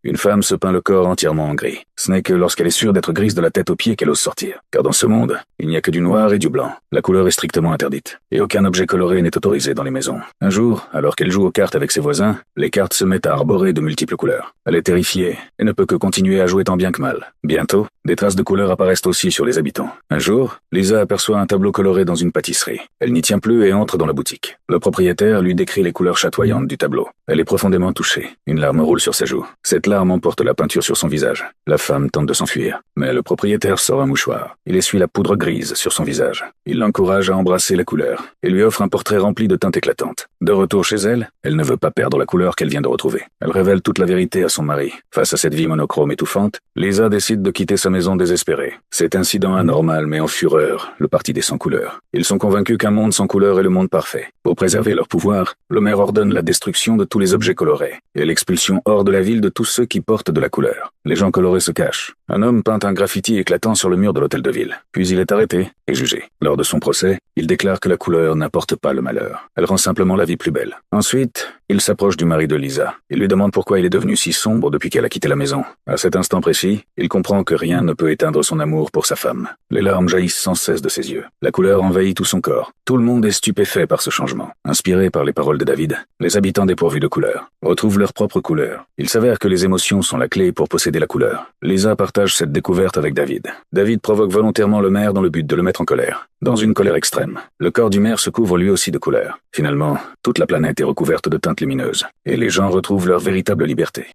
Une femme se peint le corps entièrement en gris. Ce n'est que lorsqu'elle est sûre d'être grise de la tête aux pieds qu'elle ose sortir. Car dans ce monde, il n'y a que du noir et du blanc. La couleur est strictement interdite. Et aucun objet coloré n'est autorisé dans les maisons. Un jour, alors qu'elle joue aux cartes avec ses voisins, les cartes se mettent à arborer de multiples couleurs. Elle est terrifiée et ne peut que continuer à jouer tant bien que mal. Bientôt, des traces de couleurs apparaissent aussi sur les habitants. Un jour, Lisa aperçoit un tableau coloré dans une pâtisserie. Elle n'y tient plus et entre dans la boutique. Le propriétaire lui décrit les couleurs chatoyantes du tableau. Elle est profondément touchée. Une larme roule sur sa joue. Cette larme emporte la peinture sur son visage. La femme tente de s'enfuir, mais le propriétaire sort un mouchoir. Il essuie la poudre grise sur son visage. Il l'encourage à embrasser la couleur et lui offre un portrait rempli de teintes éclatantes. De retour chez elle, elle ne veut pas perdre la couleur qu'elle vient de retrouver. Elle révèle toute la vérité à son mari. Face à cette vie monochrome étouffante, Lisa décide de quitter sa maison désespérée. Cet incident anormal met en fureur le parti des sans-couleurs. Ils sont convaincus qu'un monde sans couleur est le monde parfait. Pour préserver leur pouvoir, le maire ordonne la destruction de tous les objets colorés et l'expulsion hors de la ville de tous ceux qui portent de la couleur. Les gens colorés se cachent. Un homme peint un graffiti éclatant sur le mur de l'hôtel de ville. Puis il est arrêté et jugé. Lors de son procès, il déclare que la couleur n'apporte pas le malheur. Elle rend simplement la vie plus belle. Ensuite, il s'approche du mari de Lisa. Il lui demande pourquoi il est devenu si sombre depuis qu'elle a quitté la maison. À cet instant précis, il comprend que rien ne peut éteindre son amour pour sa femme. Les larmes jaillissent sans cesse de ses yeux. La couleur envahit tout son corps. Tout le monde est stupéfait par ce changement. Inspiré par les paroles de David, les habitants dépourvus de couleur retrouvent leur propre couleur. Il s'avère que les émotions sont la clé pour posséder la couleur. Lisa partage cette découverte avec David. David provoque volontairement le maire dans le but de le mettre en colère. Dans une colère extrême, le corps du maire se couvre lui aussi de couleur. Finalement, toute la planète est recouverte de teintes lumineuses, et les gens retrouvent leur véritable liberté.